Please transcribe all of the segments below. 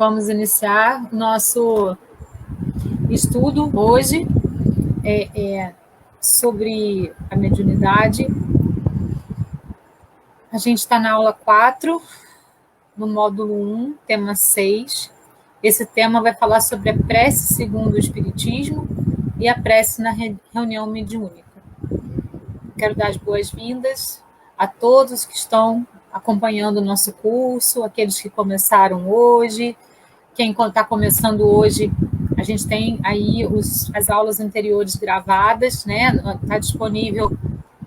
Vamos iniciar nosso estudo hoje sobre a mediunidade. A gente está na aula 4, no módulo 1, tema 6. Esse tema vai falar sobre a prece segundo o Espiritismo e a prece na reunião mediúnica. Quero dar as boas-vindas a todos que estão acompanhando o nosso curso, aqueles que começaram hoje. Quem está começando hoje, a gente tem aí as aulas anteriores gravadas, né? Está disponível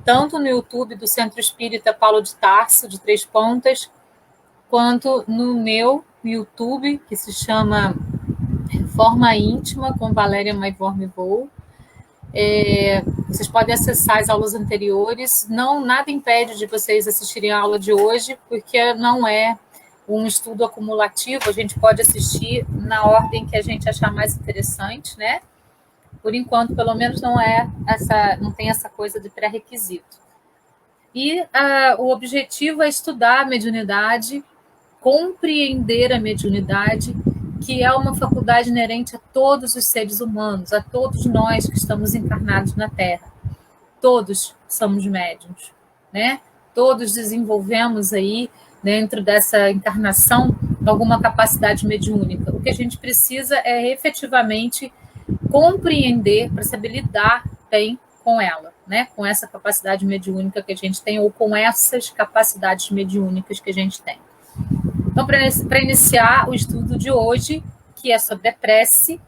tanto no YouTube do Centro Espírita Paulo de Tarso, de Três Pontas, quanto no meu YouTube, que se chama Forma Íntima, com Valéria Maivor Mivou. Vocês podem acessar as aulas anteriores. Nada impede de vocês assistirem a aula de hoje, porque não é um estudo acumulativo, a gente pode assistir na ordem que a gente achar mais interessante, né? Por enquanto, pelo menos não tem essa coisa de pré-requisito. E o objetivo é estudar a mediunidade, compreender a mediunidade, que é uma faculdade inerente a todos os seres humanos, a todos nós que estamos encarnados na Terra. Todos somos médiuns, né? Todos desenvolvemos aí, dentro dessa encarnação, alguma capacidade mediúnica. O que a gente precisa é efetivamente compreender para saber lidar bem com ela, né? Com essa capacidade mediúnica que a gente tem, ou com essas capacidades mediúnicas que a gente tem. Então, para iniciar o estudo de hoje, que é sobre a prece,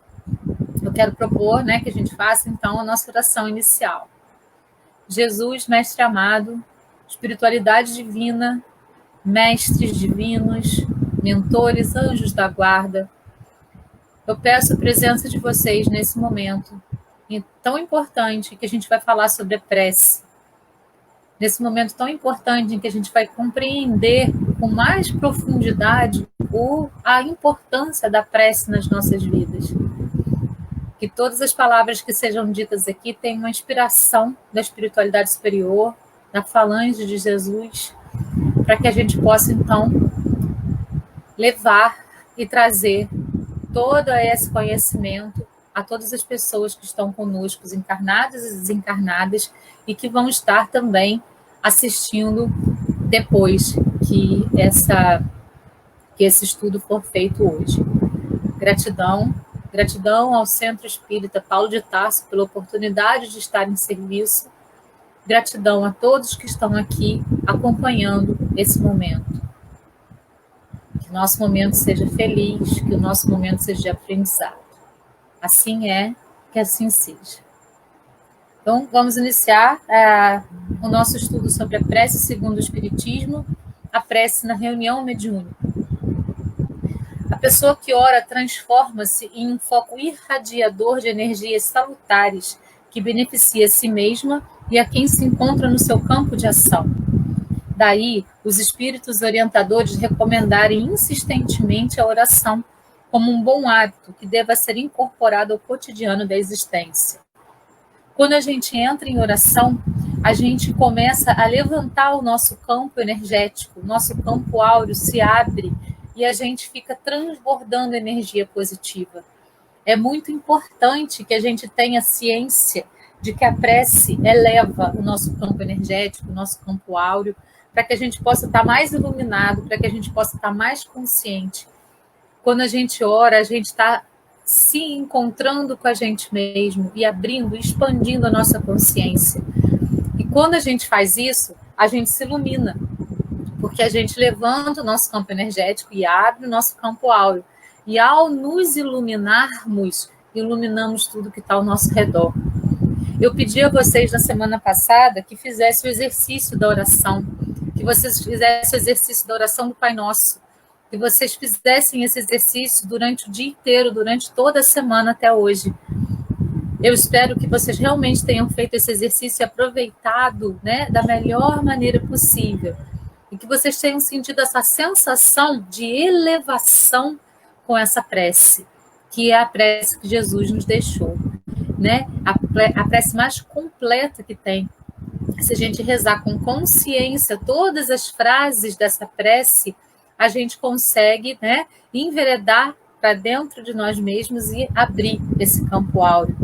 eu quero propor, né, que a gente faça, então, a nossa oração inicial. Jesus, Mestre amado, espiritualidade divina, mestres divinos, mentores, anjos da guarda, eu peço a presença de vocês nesse momento tão importante que a gente vai falar sobre a prece. Nesse momento tão importante em que a gente vai compreender com mais profundidade a importância da prece nas nossas vidas. Que todas as palavras que sejam ditas aqui tenham uma inspiração da espiritualidade superior, da falange de Jesus, para que a gente possa, então, levar e trazer todo esse conhecimento a todas as pessoas que estão conosco, encarnadas e desencarnadas, e que vão estar também assistindo depois que esse estudo for feito hoje. Gratidão ao Centro Espírita Paulo de Tarso pela oportunidade de estar em serviço. Gratidão a todos que estão aqui acompanhando esse momento. Que o nosso momento seja feliz, que o nosso momento seja de aprendizado. Assim é, que assim seja. Então, vamos iniciar o nosso estudo sobre a prece segundo o Espiritismo, a prece na reunião mediúnica. A pessoa que ora transforma-se em um foco irradiador de energias salutares que beneficia a si mesma e a quem se encontra no seu campo de ação. Daí, os espíritos orientadores recomendarem insistentemente a oração como um bom hábito que deva ser incorporado ao cotidiano da existência. Quando a gente entra em oração, a gente começa a levantar o nosso campo energético, o nosso campo áureo se abre e a gente fica transbordando energia positiva. É muito importante que a gente tenha ciência de que a prece eleva o nosso campo energético, o nosso campo áureo, para que a gente possa estar mais iluminado, para que a gente possa estar mais consciente. Quando a gente ora, a gente está se encontrando com a gente mesmo e abrindo, expandindo a nossa consciência. E quando a gente faz isso, a gente se ilumina, porque a gente levanta o nosso campo energético e abre o nosso campo áureo. E ao nos iluminarmos, iluminamos tudo que está ao nosso redor. Eu pedi a vocês na semana passada que fizessem o exercício da oração, que vocês fizessem o exercício da oração do Pai Nosso, que vocês fizessem esse exercício durante o dia inteiro, durante toda a semana até hoje. Eu espero que vocês realmente tenham feito esse exercício e aproveitado, né, da melhor maneira possível. E que vocês tenham sentido essa sensação de elevação com essa prece, que é a prece que Jesus nos deixou, né? A prece mais completa que tem. Se a gente rezar com consciência todas as frases dessa prece, a gente consegue, né, enveredar para dentro de nós mesmos e abrir esse campo áureo.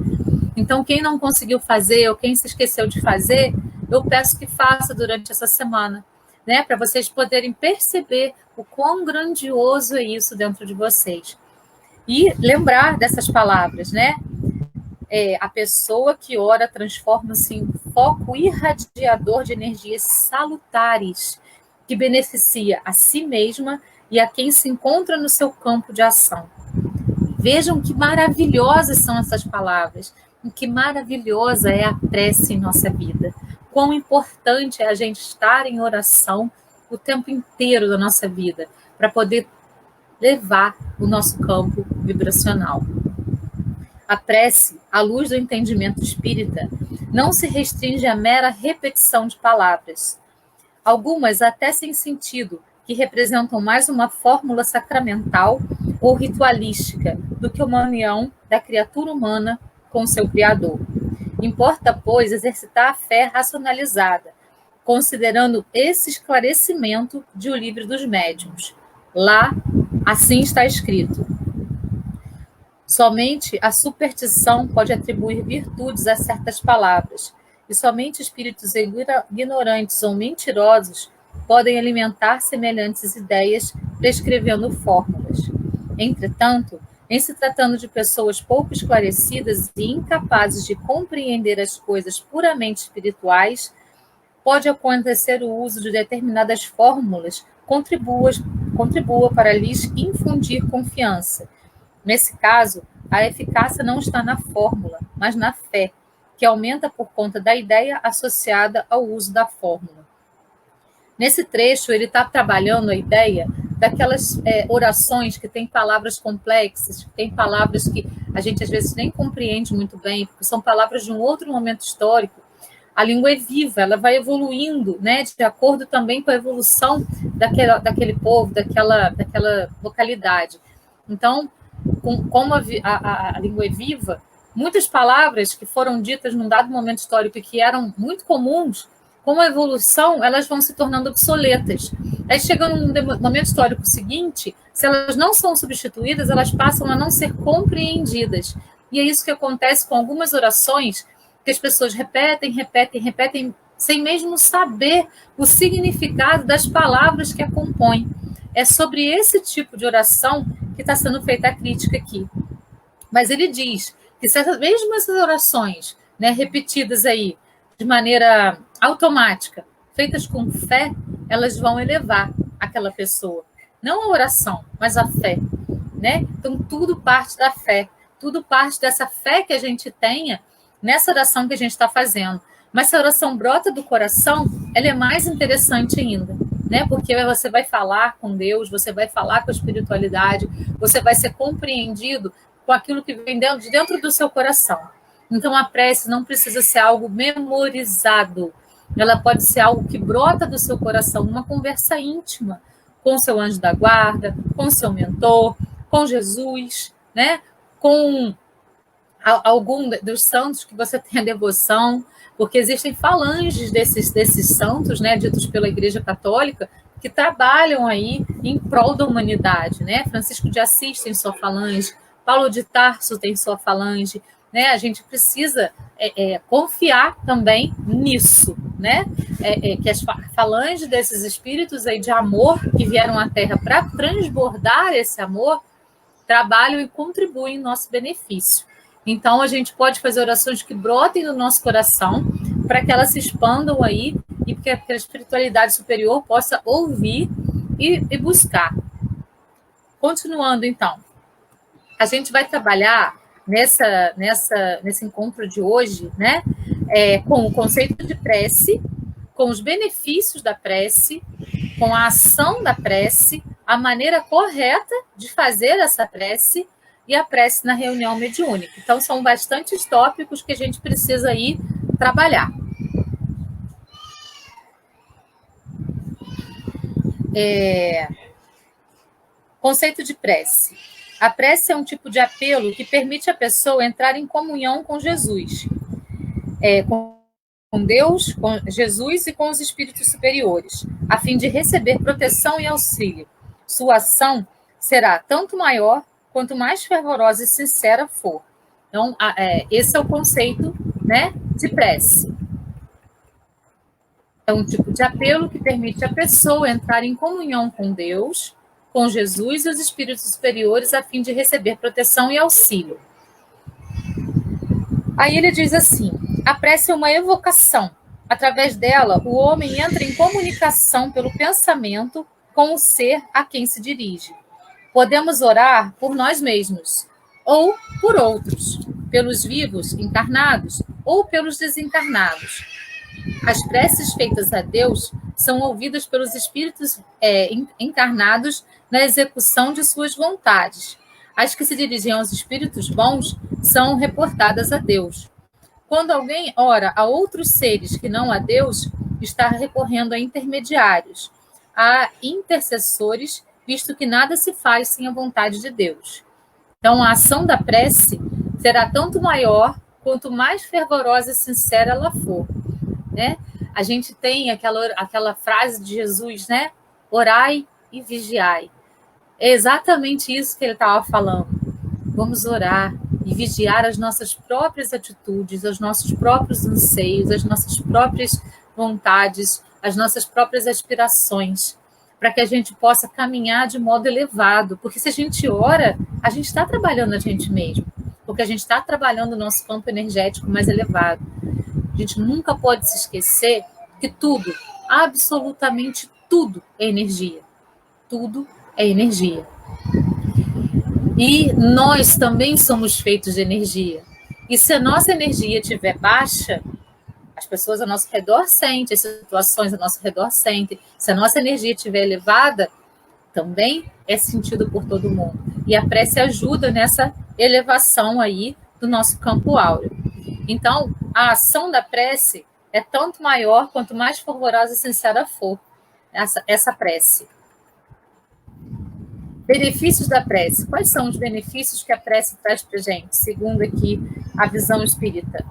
Então, quem não conseguiu fazer ou quem se esqueceu de fazer, eu peço que faça durante essa semana, né, para vocês poderem perceber o quão grandioso é isso dentro de vocês. E lembrar dessas palavras, né? A pessoa que ora transforma-se em foco irradiador de energias salutares, que beneficia a si mesma e a quem se encontra no seu campo de ação. Vejam que maravilhosas são essas palavras, e que maravilhosa é a prece em nossa vida. Quão importante é a gente estar em oração o tempo inteiro da nossa vida, para poder levar o nosso campo vibracional. A prece, à luz do entendimento espírita, não se restringe à mera repetição de palavras. Algumas até sem sentido, que representam mais uma fórmula sacramental ou ritualística do que uma união da criatura humana com seu Criador. Importa, pois, exercitar a fé racionalizada, considerando esse esclarecimento de O Livro dos Médiuns. Lá, assim está escrito: somente a superstição pode atribuir virtudes a certas palavras, e somente espíritos ignorantes ou mentirosos podem alimentar semelhantes ideias prescrevendo fórmulas. Entretanto, em se tratando de pessoas pouco esclarecidas e incapazes de compreender as coisas puramente espirituais, pode acontecer o uso de determinadas fórmulas contribua para lhes infundir confiança. Nesse caso, a eficácia não está na fórmula, mas na fé, que aumenta por conta da ideia associada ao uso da fórmula. Nesse trecho, ele está trabalhando a ideia daquelas orações que têm palavras complexas, que têm palavras que a gente às vezes nem compreende muito bem, porque são palavras de um outro momento histórico. A língua é viva, ela vai evoluindo, né, de acordo também com a evolução daquele povo, daquela localidade. Então, como a língua é viva, muitas palavras que foram ditas num dado momento histórico e que eram muito comuns, com a evolução, elas vão se tornando obsoletas. Aí, chegando no momento histórico seguinte, se elas não são substituídas, elas passam a não ser compreendidas. E é isso que acontece com algumas orações, que as pessoas repetem, sem mesmo saber o significado das palavras que a compõem. É sobre esse tipo de oração que está sendo feita a crítica aqui. Mas ele diz que mesmo essas orações, né, repetidas aí de maneira automática, feitas com fé, elas vão elevar aquela pessoa. Não a oração, mas a fé. Né? Então, tudo parte da fé. Tudo parte dessa fé que a gente tenha nessa oração que a gente está fazendo. Mas se a oração brota do coração, ela é mais interessante ainda. Né? Porque você vai falar com Deus, você vai falar com a espiritualidade, você vai ser compreendido com aquilo que vem de dentro do seu coração. Então, a prece não precisa ser algo memorizado. Ela pode ser algo que brota do seu coração, uma conversa íntima com o seu anjo da guarda, com o seu mentor, com Jesus, né? Com algum dos santos que você tenha devoção, porque existem falanges desses santos, né, ditos pela Igreja Católica, que trabalham aí em prol da humanidade, né? Francisco de Assis tem sua falange, Paulo de Tarso tem sua falange, né? A gente precisa confiar também nisso, né? Que as falanges desses espíritos aí de amor que vieram à Terra para transbordar esse amor trabalham e contribuem em nosso benefício. Então, a gente pode fazer orações que brotem do nosso coração para que elas se expandam aí e que a espiritualidade superior possa ouvir e buscar. Continuando, então. A gente vai trabalhar nesse encontro de hoje, né, com o conceito de prece, com os benefícios da prece, com a ação da prece, a maneira correta de fazer essa prece e a prece na reunião mediúnica. Então, são bastantes tópicos que a gente precisa aí trabalhar. Conceito de prece. A prece é um tipo de apelo que permite à pessoa entrar em comunhão com Jesus, com Deus, com Jesus e com os espíritos superiores, a fim de receber proteção e auxílio. Sua ação será tanto maior quanto mais fervorosa e sincera for. Então, esse é o conceito, né, de prece. É um tipo de apelo que permite à pessoa entrar em comunhão com Deus, com Jesus e os espíritos superiores, a fim de receber proteção e auxílio. Aí ele diz assim: a prece é uma evocação. Através dela, o homem entra em comunicação pelo pensamento com o ser a quem se dirige. Podemos orar por nós mesmos, ou por outros, pelos vivos, encarnados, ou pelos desencarnados. As preces feitas a Deus são ouvidas pelos espíritos encarnados na execução de suas vontades. As que se dirigem aos espíritos bons são reportadas a Deus. Quando alguém ora a outros seres que não a Deus, está recorrendo a intermediários, a intercessores, visto que nada se faz sem a vontade de Deus. Então, a ação da prece será tanto maior quanto mais fervorosa e sincera ela for, né? A gente tem aquela frase de Jesus, né? Orai e vigiai. É exatamente isso que ele estava falando. Vamos orar e vigiar as nossas próprias atitudes, os nossos próprios anseios, as nossas próprias vontades, as nossas próprias aspirações, para que a gente possa caminhar de modo elevado. Porque se a gente ora, a gente está trabalhando a gente mesmo, porque a gente está trabalhando o nosso campo energético mais elevado. A gente nunca pode se esquecer que tudo, absolutamente tudo é energia. Tudo é energia. E nós também somos feitos de energia. E se a nossa energia estiver baixa, as pessoas ao nosso redor sentem, as situações ao nosso redor sentem. Se a nossa energia estiver elevada, também é sentido por todo mundo. E a prece ajuda nessa elevação aí do nosso campo áureo. Então, a ação da prece é tanto maior quanto mais fervorosa e sincera for essa prece. Benefícios da prece. Quais são os benefícios que a prece traz para a gente, segundo aqui a visão espírita?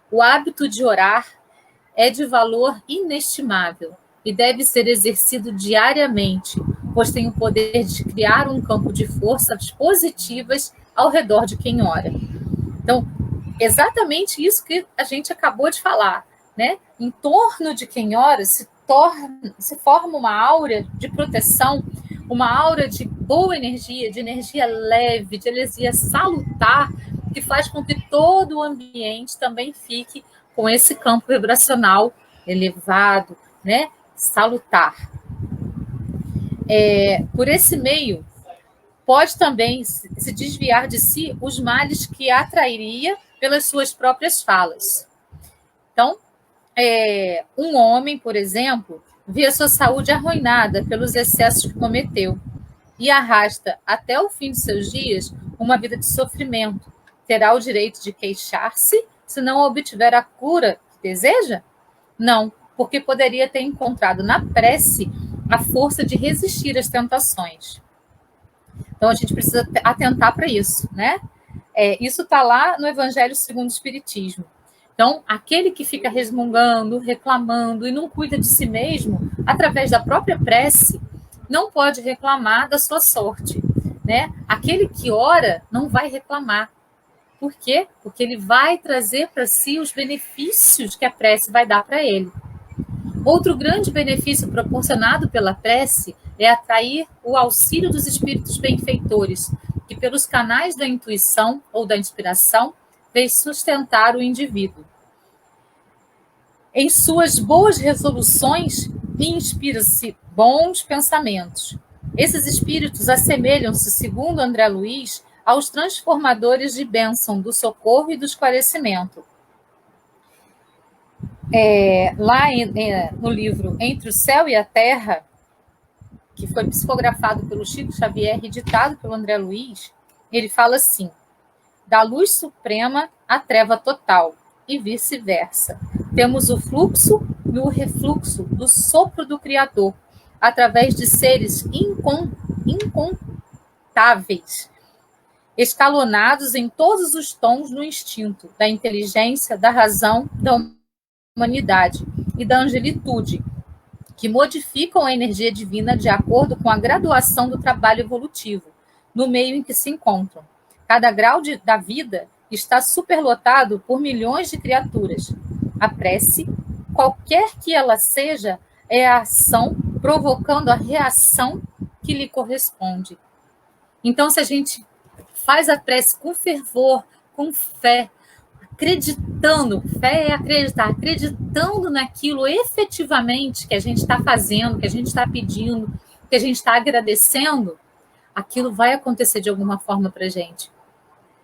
O hábito de orar é de valor inestimável e deve ser exercido diariamente, pois tem o poder de criar um campo de forças positivas ao redor de quem ora. Então, exatamente isso que a gente acabou de falar, né? Em torno de quem ora se forma uma aura de proteção, uma aura de boa energia, de energia leve, de energia salutar, que faz com que todo o ambiente também fique com esse campo vibracional elevado, né? Salutar. Por esse meio, pode também se desviar de si os males que atrairia pelas suas próprias falas. Então, um homem, por exemplo, vê a sua saúde arruinada pelos excessos que cometeu e arrasta até o fim de seus dias uma vida de sofrimento. Terá o direito de queixar-se se não obtiver a cura que deseja? Não, porque poderia ter encontrado na prece a força de resistir às tentações. Então, a gente precisa atentar para isso, né? Isso está lá no Evangelho segundo o Espiritismo. Então, aquele que fica resmungando, reclamando e não cuida de si mesmo, através da própria prece, não pode reclamar da sua sorte, né? Aquele que ora não vai reclamar. Por quê? Porque ele vai trazer para si os benefícios que a prece vai dar para ele. Outro grande benefício proporcionado pela prece é atrair o auxílio dos espíritos benfeitores, que pelos canais da intuição ou da inspiração vem sustentar o indivíduo. Em suas boas resoluções, inspira-se bons pensamentos. Esses espíritos assemelham-se, segundo André Luiz, aos transformadores de bênção, do socorro e do esclarecimento. No livro Entre o Céu e a Terra, que foi psicografado pelo Chico Xavier e editado pelo André Luiz, ele fala assim: da luz suprema à treva total, e vice-versa. Temos o fluxo e o refluxo do sopro do Criador, através de seres incontáveis, escalonados em todos os tons no instinto, da inteligência, da razão, da humanidade e da angelitude, que modificam a energia divina de acordo com a graduação do trabalho evolutivo, no meio em que se encontram. Cada grau da vida está superlotado por milhões de criaturas. A prece, qualquer que ela seja, é a ação provocando a reação que lhe corresponde. Então, se a gente faz a prece com fervor, com fé, acreditando, fé é acreditar, acreditando naquilo efetivamente que a gente está fazendo, que a gente está pedindo, que a gente está agradecendo, aquilo vai acontecer de alguma forma para a gente.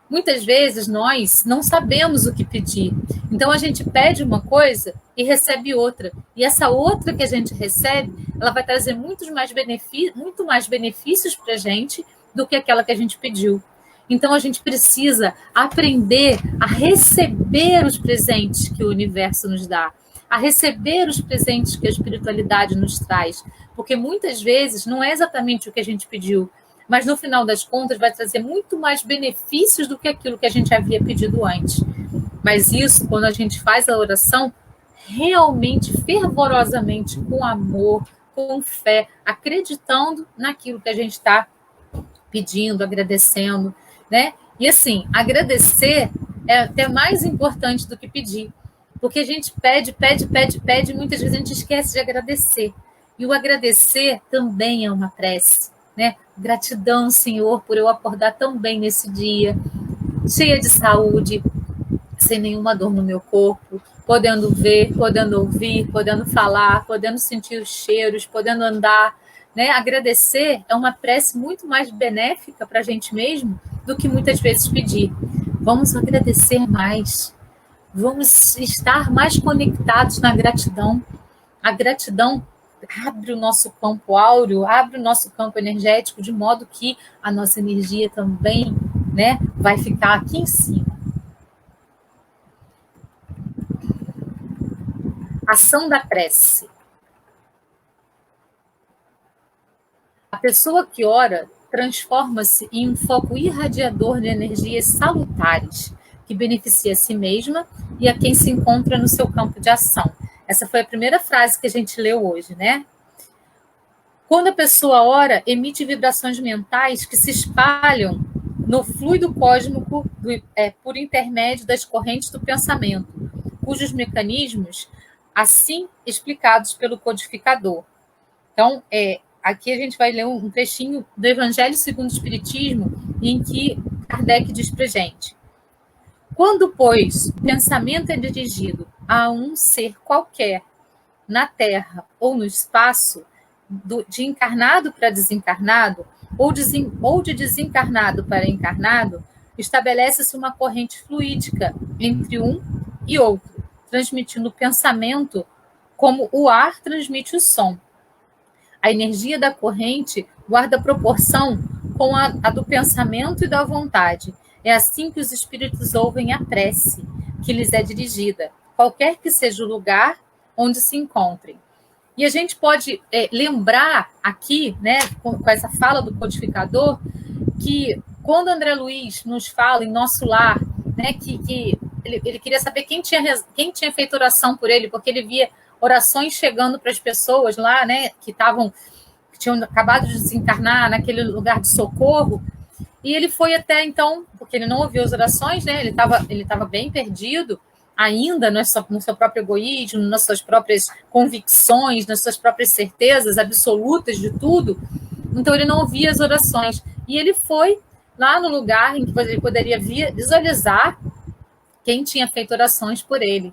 Muitas vezes nós não sabemos o que pedir. Então a gente pede uma coisa e recebe outra. E essa outra que a gente recebe, ela vai trazer muito mais benefícios para a gente do que aquela que a gente pediu. Então a gente precisa aprender a receber os presentes que o universo nos dá, a receber os presentes que a espiritualidade nos traz. Porque muitas vezes não é exatamente o que a gente pediu, mas no final das contas vai trazer muito mais benefícios do que aquilo que a gente havia pedido antes. Mas isso, quando a gente faz a oração, realmente, fervorosamente, com amor, com fé, acreditando naquilo que a gente está pedindo, agradecendo, né? E assim, agradecer é até mais importante do que pedir, porque a gente pede, e muitas vezes a gente esquece de agradecer. E o agradecer também é uma prece, né? Gratidão, Senhor, por eu acordar tão bem nesse dia, cheia de saúde, sem nenhuma dor no meu corpo, podendo ver, podendo ouvir, podendo falar, podendo sentir os cheiros, podendo andar, né? Agradecer é uma prece muito mais benéfica para a gente mesmo do que muitas vezes pedir. Vamos agradecer mais, vamos estar mais conectados na gratidão. A gratidão abre o nosso campo áureo, abre o nosso campo energético, de modo que a nossa energia também, né, vai ficar aqui em cima. Ação da prece. A pessoa que ora transforma-se em um foco irradiador de energias salutares, que beneficia a si mesma e a quem se encontra no seu campo de ação. Essa foi a primeira frase que a gente leu hoje, né? Quando a pessoa ora, emite vibrações mentais que se espalham no fluido cósmico por intermédio das correntes do pensamento, cujos mecanismos, assim explicados pelo codificador. Então, aqui a gente vai ler um trechinho do Evangelho segundo o Espiritismo, em que Kardec diz para a gente: quando, pois, o pensamento é dirigido a um ser qualquer, na Terra ou no espaço, de encarnado para desencarnado, ou de desencarnado para encarnado, estabelece-se uma corrente fluídica entre um e outro, transmitindo o pensamento como o ar transmite o som. A energia da corrente guarda proporção com a do pensamento e da vontade. É assim que os espíritos ouvem a prece, que lhes é dirigida, qualquer que seja o lugar onde se encontrem. E a gente pode lembrar aqui, né, com essa fala do codificador, que quando André Luiz nos fala em Nosso Lar, né, que ele queria saber quem tinha feito oração por ele, porque ele via orações chegando para as pessoas lá, né, que tinham acabado de desencarnar naquele lugar de socorro. E ele foi até então, porque ele não ouviu as orações, né, ele estava bem perdido ainda no seu próprio egoísmo, nas suas próprias convicções, nas suas próprias certezas absolutas de tudo. Então ele não ouvia as orações. E ele foi lá no lugar em que ele poderia visualizar quem tinha feito orações por ele.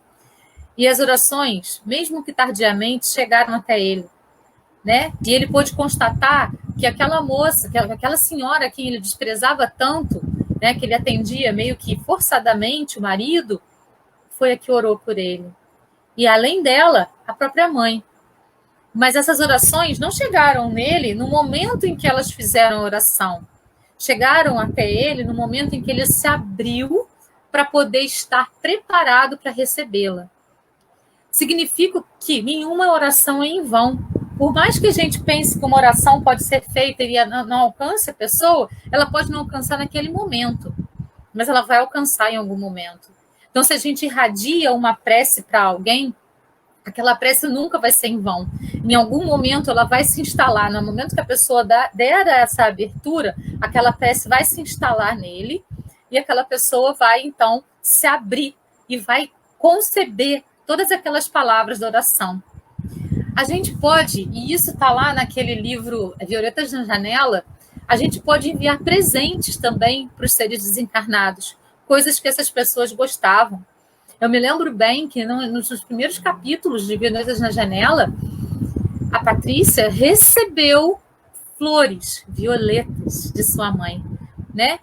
E as orações, mesmo que tardiamente, chegaram até ele, né? E ele pôde constatar que aquela moça, aquela senhora que ele desprezava tanto, né, que ele atendia meio que forçadamente, o marido, foi a que orou por ele. E além dela, a própria mãe. Mas essas orações não chegaram nele no momento em que elas fizeram a oração. Chegaram até ele no momento em que ele se abriu para poder estar preparado para recebê-la. Significa que nenhuma oração é em vão. Por mais que a gente pense que uma oração pode ser feita e não alcance a pessoa, ela pode não alcançar naquele momento, mas ela vai alcançar em algum momento. Então, se a gente irradia uma prece para alguém, aquela prece nunca vai ser em vão. Em algum momento ela vai se instalar. No momento que a pessoa der essa abertura, aquela prece vai se instalar nele e aquela pessoa vai, então, se abrir e vai conceber todas aquelas palavras da oração. A gente pode, e isso está lá naquele livro Violetas na Janela, a gente pode enviar presentes também para os seres desencarnados, coisas que essas pessoas gostavam. Eu me lembro bem que nos primeiros capítulos de Violetas na Janela, a Patrícia recebeu flores, violetas de sua mãe, né?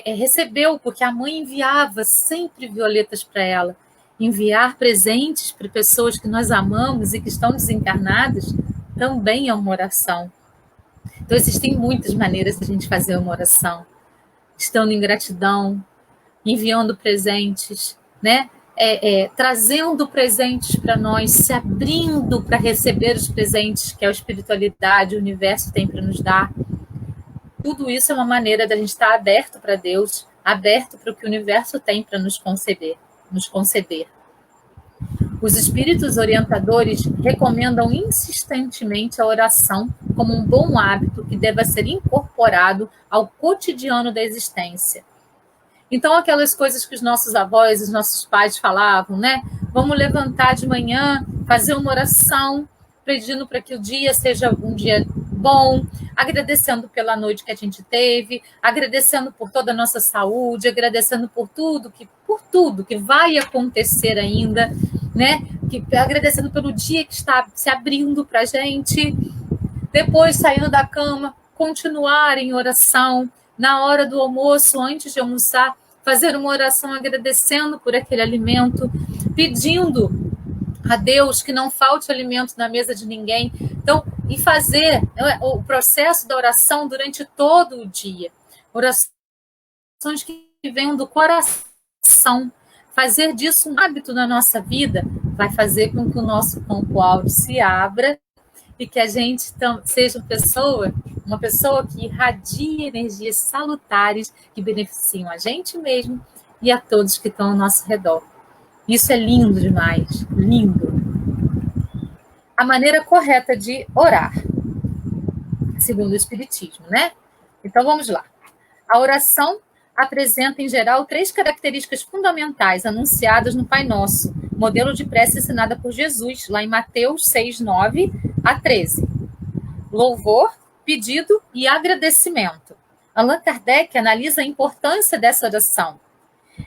Recebeu, porque a mãe enviava sempre violetas para ela. Enviar presentes para pessoas que nós amamos e que estão desencarnadas também é uma oração. Então, existem muitas maneiras de a gente fazer uma oração. Estando em gratidão, enviando presentes, né? Trazendo presentes para nós, se abrindo para receber os presentes que a espiritualidade, o universo tem para nos dar. Tudo isso é uma maneira da gente estar aberto para Deus, aberto para o que o universo tem para nos conceder. Os espíritos orientadores recomendam insistentemente a oração como um bom hábito que deva ser incorporado ao cotidiano da existência. Então, aquelas coisas que os nossos avós, os nossos pais falavam, né? Vamos levantar de manhã, fazer uma oração, pedindo para que o dia seja um dia bom, agradecendo pela noite que a gente teve, agradecendo por toda a nossa saúde, agradecendo por tudo que vai acontecer ainda, né? Agradecendo pelo dia que está se abrindo para a gente. Depois, saindo da cama, continuar em oração. Na hora do almoço, antes de almoçar, fazer uma oração agradecendo por aquele alimento, pedindo a Deus que não falte alimento na mesa de ninguém. Então, e fazer o processo da oração durante todo o dia. Orações que venham do coração. Fazer disso um hábito na nossa vida vai fazer com que o nosso campo áureo se abra e que a gente seja uma pessoa que irradia energias salutares que beneficiam a gente mesmo e a todos que estão ao nosso redor. Isso é lindo demais, lindo. A maneira correta de orar, segundo o Espiritismo, né? Então, vamos lá. A oração apresenta, em geral, 3 características fundamentais anunciadas no Pai Nosso, modelo de prece ensinada por Jesus, lá em Mateus 6, 9 a 13. Louvor, pedido e agradecimento. Allan Kardec analisa a importância dessa oração.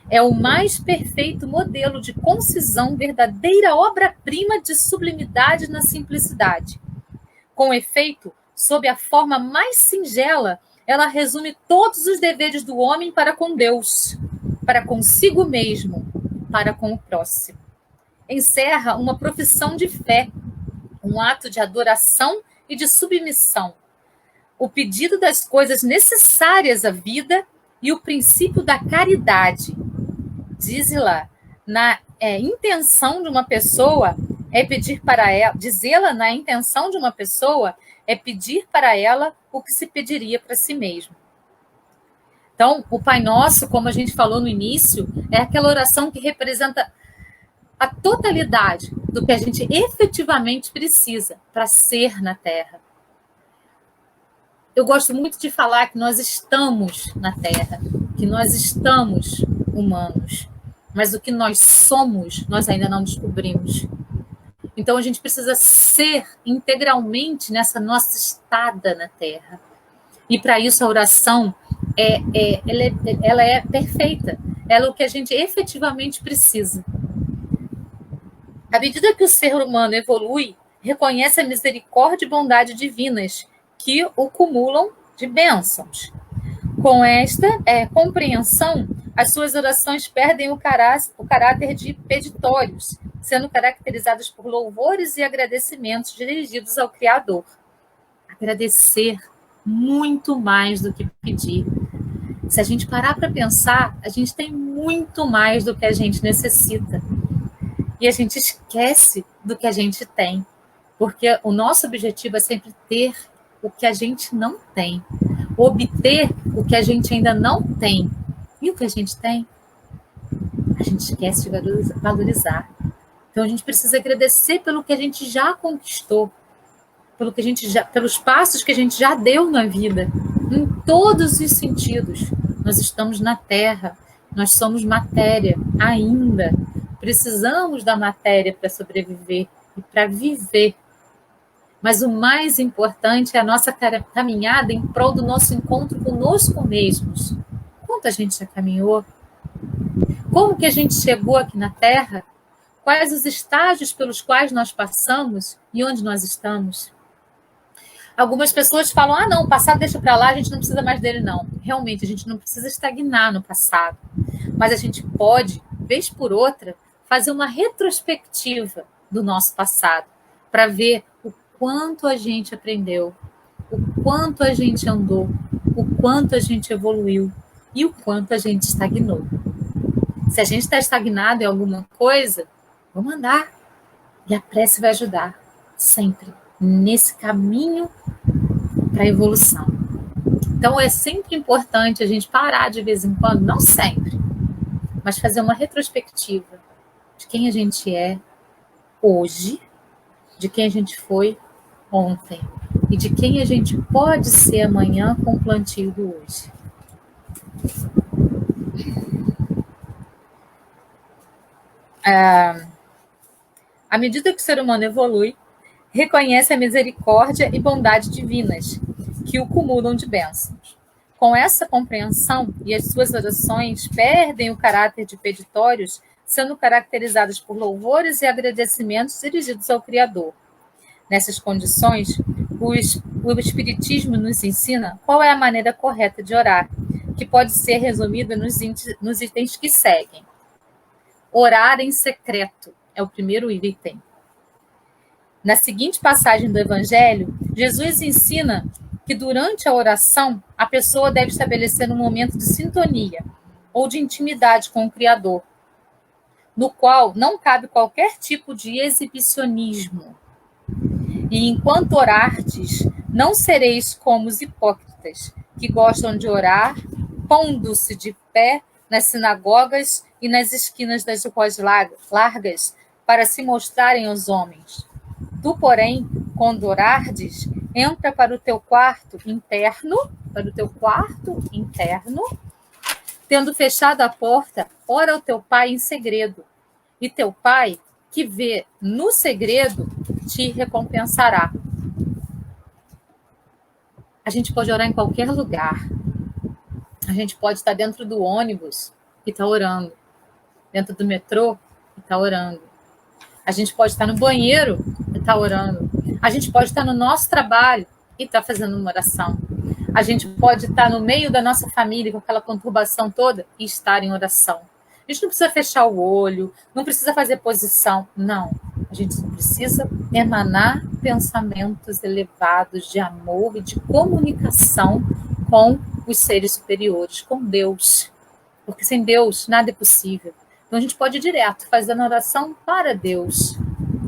É o mais perfeito modelo de concisão, verdadeira obra-prima de sublimidade na simplicidade. Com efeito, sob a forma mais singela, ela resume todos os deveres do homem para com Deus, para consigo mesmo, para com o próximo. Encerra uma profissão de fé, um ato de adoração e de submissão, o pedido das coisas necessárias à vida e o princípio da caridade. Diz lá, na intenção de uma pessoa é pedir para ela, dizê-la na intenção de uma pessoa é pedir para ela o que se pediria para si mesmo. Então, o Pai Nosso, como a gente falou no início, é aquela oração que representa a totalidade do que a gente efetivamente precisa para ser na Terra. Eu gosto muito de falar que nós estamos na Terra, que nós estamos humanos, mas o que nós somos, nós ainda não descobrimos. Então, a gente precisa ser integralmente nessa nossa estada na Terra. E, para isso, a oração ela é perfeita. Ela é o que a gente efetivamente precisa. À medida que o ser humano evolui, reconhece a misericórdia e bondade divinas que o cumulam de bênçãos. Com esta compreensão, as suas orações perdem o caráter de peditórios, sendo caracterizadas por louvores e agradecimentos dirigidos ao Criador. Agradecer muito mais do que pedir. Se a gente parar para pensar, a gente tem muito mais do que a gente necessita. E a gente esquece do que a gente tem. Porque o nosso objetivo é sempre ter o que a gente não tem. Obter o que a gente ainda não tem. E o que a gente tem, a gente esquece de valorizar. Então a gente precisa agradecer pelo que a gente já conquistou, pelos passos que a gente já deu na vida, em todos os sentidos. Nós estamos na Terra, nós somos matéria ainda. Precisamos da matéria para sobreviver e para viver. Mas o mais importante é a nossa caminhada em prol do nosso encontro conosco mesmos. Quanto a gente já caminhou? Como que a gente chegou aqui na Terra? Quais os estágios pelos quais nós passamos e onde nós estamos? Algumas pessoas falam, não, o passado deixa para lá, a gente não precisa mais dele, não. Realmente, a gente não precisa estagnar no passado. Mas a gente pode, vez por outra, fazer uma retrospectiva do nosso passado, para ver o quanto a gente aprendeu, o quanto a gente andou, o quanto a gente evoluiu e o quanto a gente estagnou. Se a gente está estagnado em alguma coisa, vamos andar. E a prece vai ajudar, sempre, nesse caminho para a evolução. Então, é sempre importante a gente parar de vez em quando, não sempre, mas fazer uma retrospectiva de quem a gente é hoje, de quem a gente foi ontem e de quem a gente pode ser amanhã com o plantio do hoje. À medida que o ser humano evolui, reconhece a misericórdia e bondade divinas, que o cumulam de bênçãos. Com essa compreensão, e as suas orações perdem o caráter de peditórios, sendo caracterizadas por louvores e agradecimentos dirigidos ao Criador. Nessas condições, o Espiritismo nos ensina qual é a maneira correta de orar, que pode ser resumida nos itens que seguem. Orar em secreto é o primeiro item. Na seguinte passagem do Evangelho, Jesus ensina que durante a oração, a pessoa deve estabelecer um momento de sintonia ou de intimidade com o Criador, no qual não cabe qualquer tipo de exibicionismo. E enquanto orardes, não sereis como os hipócritas, que gostam de orar, pondo-se de pé nas sinagogas e nas esquinas das ruas largas, para se mostrarem aos homens. Tu, porém, quando orardes, entra para o teu quarto interno, tendo fechado a porta, ora ao teu pai em segredo, e teu pai, que vê no segredo, te recompensará. A gente pode orar em qualquer lugar. A gente pode estar dentro do ônibus e estar orando, dentro do metrô e estar orando. A gente pode estar no banheiro e estar orando. A gente pode estar no nosso trabalho e estar fazendo uma oração. A gente pode estar no meio da nossa família com aquela conturbação toda e estar em oração. A gente não precisa fechar o olho, não precisa fazer posição, não. A gente só precisa emanar pensamentos elevados de amor e de comunicação com os seres superiores, com Deus. Porque sem Deus nada é possível. Então a gente pode ir direto, fazendo oração para Deus,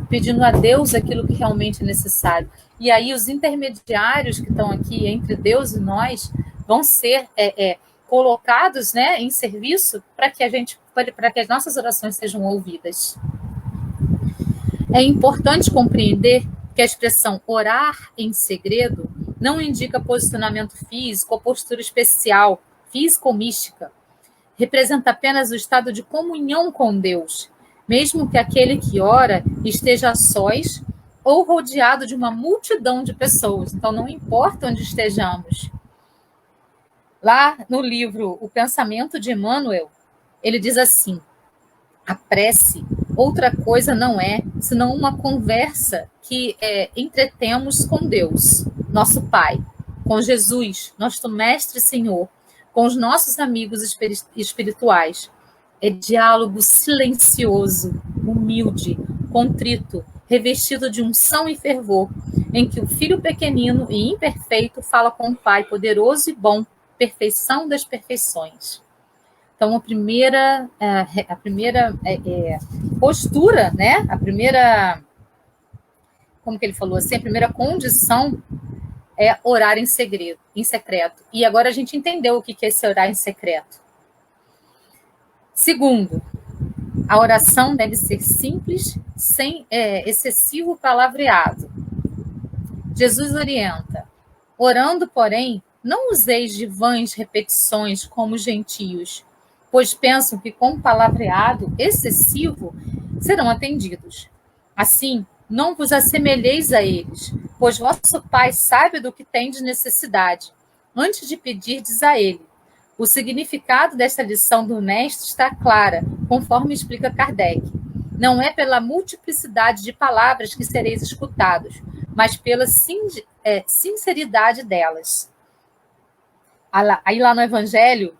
pedindo a Deus aquilo que realmente é necessário. E aí os intermediários que estão aqui entre Deus e nós vão ser colocados, né, em serviço para que as nossas orações sejam ouvidas. É importante compreender que a expressão orar em segredo não indica posicionamento físico ou postura especial, física ou mística. Representa apenas o estado de comunhão com Deus, mesmo que aquele que ora esteja a sós ou rodeado de uma multidão de pessoas. Então, não importa onde estejamos. Lá no livro O Pensamento de Emmanuel, ele diz assim: a prece outra coisa não é senão uma conversa que entretemos com Deus, nosso Pai, com Jesus, nosso Mestre e Senhor, com os nossos amigos espirituais. É diálogo silencioso, humilde, contrito, revestido de unção e fervor, em que o filho pequenino e imperfeito fala com o Pai poderoso e bom, perfeição das perfeições. Então, a primeira postura, né? A primeira, como que ele falou assim, a primeira condição é orar em segredo, em secreto. E agora a gente entendeu o que é esse orar em secreto. Segundo, A oração deve ser simples, sem excessivo palavreado. Jesus orienta: orando, porém, não useis de vãs repetições como os gentios, pois pensam que com palavreado excessivo serão atendidos. Assim, não vos assemelheis a eles, pois vosso Pai sabe do que tendes necessidade, antes de pedirdes a ele. O significado desta lição do mestre está clara, conforme explica Kardec. Não é pela multiplicidade de palavras que sereis escutados, mas pela sinceridade delas. Aí lá no Evangelho,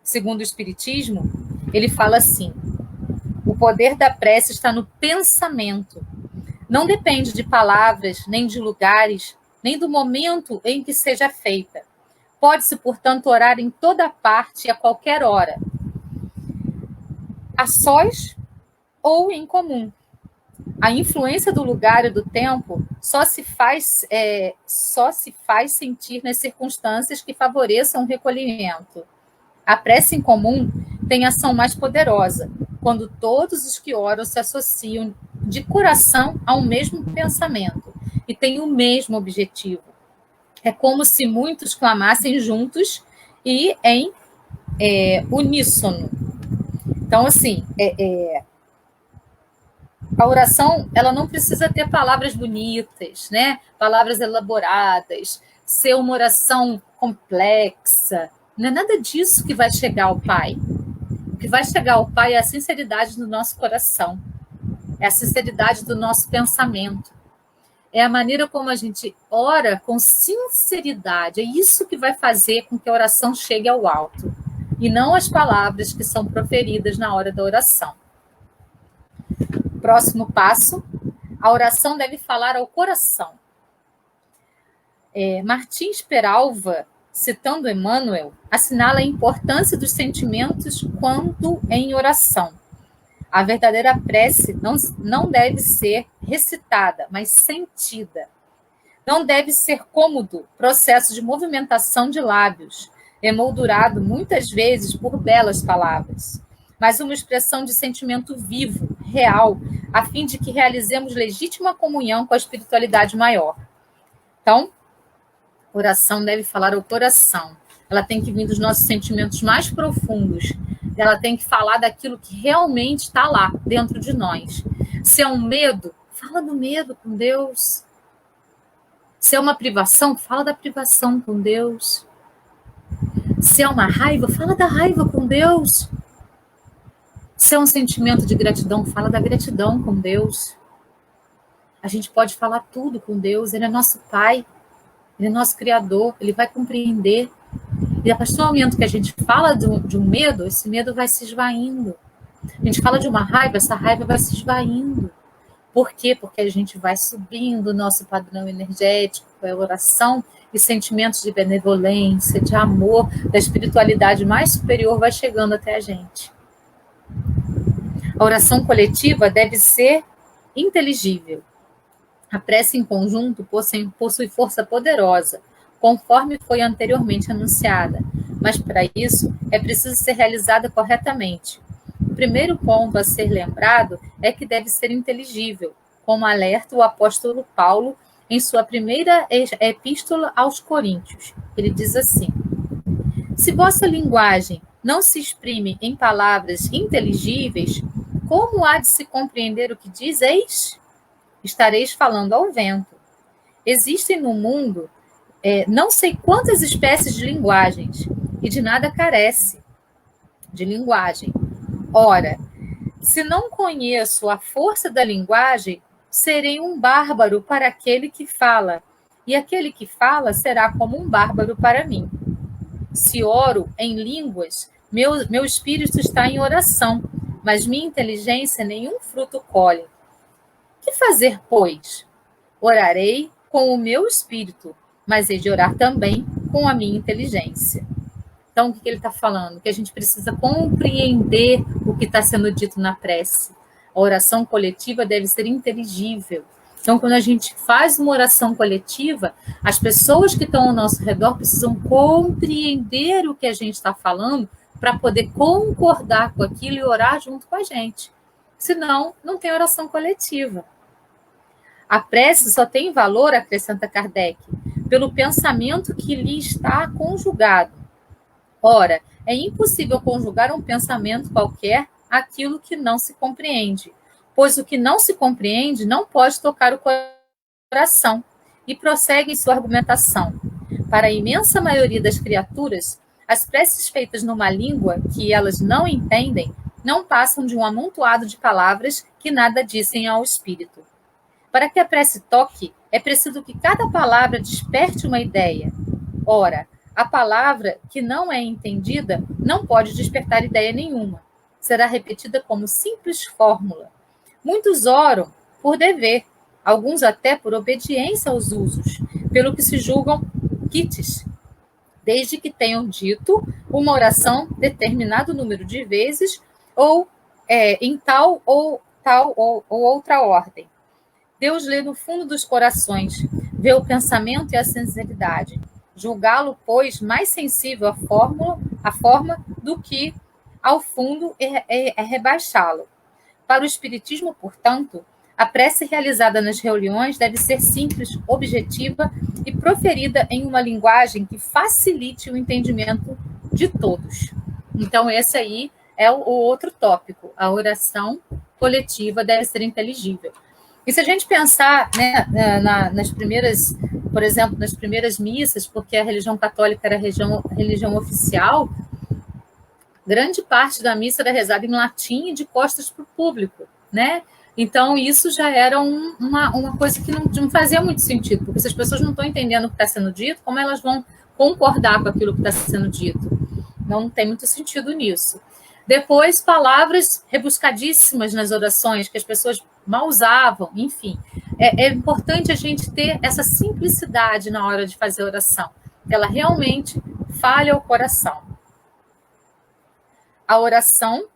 segundo o Espiritismo, ele fala assim: o poder da prece está no pensamento. Não depende de palavras, nem de lugares, nem do momento em que seja feita. Pode-se, portanto, orar em toda parte e a qualquer hora, a sós ou em comum. A influência do lugar e do tempo só se faz sentir nas circunstâncias que favoreçam o recolhimento. A prece em comum tem ação mais poderosa, quando todos os que oram se associam de coração a um mesmo pensamento e têm o mesmo objetivo. É como se muitos clamassem juntos e em uníssono. Então, assim, a oração, ela não precisa ter palavras bonitas, né? Palavras elaboradas, ser uma oração complexa. Não é nada disso que vai chegar ao Pai. O que vai chegar ao Pai é a sinceridade do nosso coração, é a sinceridade do nosso pensamento, é a maneira como a gente ora com sinceridade. É isso que vai fazer com que a oração chegue ao alto, e não as palavras que são proferidas na hora da oração. Próximo passo, a oração deve falar ao coração. Martins Peralva, citando Emmanuel, assinala a importância dos sentimentos quando em oração. A verdadeira prece não deve ser recitada, mas sentida. Não deve ser cômodo processo de movimentação de lábios, emoldurado muitas vezes por belas palavras, mas uma expressão de sentimento vivo, real, a fim de que realizemos legítima comunhão com a espiritualidade maior. Então, oração deve falar ao coração. Ela tem que vir dos nossos sentimentos mais profundos. Ela tem que falar daquilo que realmente está lá, dentro de nós. Se é um medo, fala do medo com Deus. Se é uma privação, fala da privação com Deus. Se é uma raiva, fala da raiva com Deus. Se é um sentimento de gratidão, fala da gratidão com Deus. A gente pode falar tudo com Deus. Ele é nosso Pai. Ele é nosso Criador, ele vai compreender. E a partir do momento que a gente fala de um medo, esse medo vai se esvaindo. A gente fala de uma raiva, essa raiva vai se esvaindo. Por quê? Porque a gente vai subindo o nosso padrão energético, a oração e sentimentos de benevolência, de amor, da espiritualidade mais superior vai chegando até a gente. A oração coletiva deve ser inteligível. A prece em conjunto possui força poderosa, conforme foi anteriormente anunciada, mas para isso é preciso ser realizada corretamente. O primeiro ponto a ser lembrado é que deve ser inteligível, como alerta o apóstolo Paulo em sua primeira epístola aos Coríntios. Ele diz assim: se vossa linguagem não se exprime em palavras inteligíveis, como há de se compreender o que dizeis? Estareis falando ao vento. Existem no mundo não sei quantas espécies de linguagens, e de nada carece de linguagem. Ora, se não conheço a força da linguagem, serei um bárbaro para aquele que fala, e aquele que fala será como um bárbaro para mim. Se oro em línguas, meu espírito está em oração, mas minha inteligência nenhum fruto colhe. Que fazer, pois? Orarei com o meu espírito, mas hei de orar também com a minha inteligência. Então, o que ele está falando? Que a gente precisa compreender o que está sendo dito na prece. A oração coletiva deve ser inteligível. Então, quando a gente faz uma oração coletiva, as pessoas que estão ao nosso redor precisam compreender o que a gente está falando para poder concordar com aquilo e orar junto com a gente. Senão, não tem oração coletiva. A prece só tem valor, acrescenta Kardec, pelo pensamento que lhe está conjugado. Ora, é impossível conjugar um pensamento qualquer àquilo que não se compreende, pois o que não se compreende não pode tocar o coração. E prossegue em sua argumentação. Para a imensa maioria das criaturas, as preces feitas numa língua que elas não entendem não passam de um amontoado de palavras que nada dizem ao espírito. Para que a prece toque, é preciso que cada palavra desperte uma ideia. Ora, a palavra que não é entendida não pode despertar ideia nenhuma. Será repetida como simples fórmula. Muitos oram por dever, alguns até por obediência aos usos, pelo que se julgam quites, desde que tenham dito uma oração determinado número de vezes ou em tal ou outra ordem. Deus lê no fundo dos corações, vê o pensamento e a sinceridade. Julgá-lo, pois, mais sensível à forma do que ao fundo é rebaixá-lo. Para o Espiritismo, portanto, a prece realizada nas reuniões deve ser simples, objetiva e proferida em uma linguagem que facilite o entendimento de todos. Então, esse aí é o outro tópico. A oração coletiva deve ser inteligível. E se a gente pensar, né, nas primeiras, por exemplo, nas primeiras missas, porque a religião católica era a religião oficial, grande parte da missa era rezada em latim e de costas para o público, né? Então, isso já era uma coisa que não fazia muito sentido, porque se as pessoas não estão entendendo o que está sendo dito, como elas vão concordar com aquilo que está sendo dito? Não tem muito sentido nisso. Depois, palavras rebuscadíssimas nas orações, que as pessoas mal usavam, enfim. É importante a gente ter essa simplicidade na hora de fazer oração, que ela realmente fale ao coração. A oração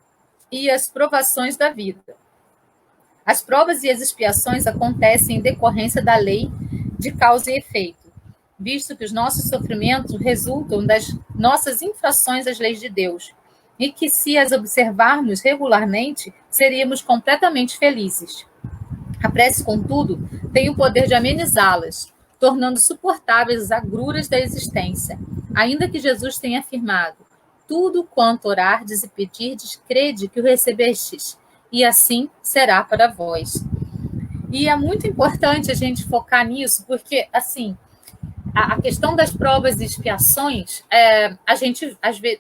e as provações da vida. As provas e as expiações acontecem em decorrência da lei de causa e efeito, visto que os nossos sofrimentos resultam das nossas infrações às leis de Deus, e que, se as observarmos regularmente, seríamos completamente felizes. A prece, contudo, tem o poder de amenizá-las, tornando suportáveis as agruras da existência, ainda que Jesus tenha afirmado: tudo quanto orardes e pedirdes, crede que o recebestes, e assim será para vós. E é muito importante a gente focar nisso, porque, assim, a questão das provas e expiações,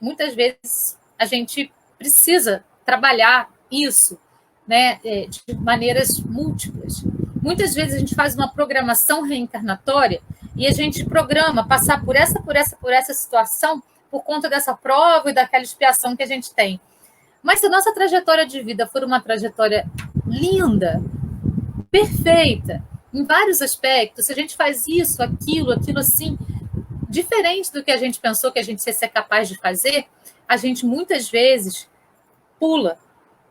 muitas vezes, a gente precisa trabalhar isso, né, de maneiras múltiplas. Muitas vezes a gente faz uma programação reencarnatória e a gente programa passar por essa situação por conta dessa prova e daquela expiação que a gente tem. Mas se a nossa trajetória de vida for uma trajetória linda, perfeita, em vários aspectos, se a gente faz isso, aquilo assim, diferente do que a gente pensou que a gente ia ser capaz de fazer, a gente muitas vezes pula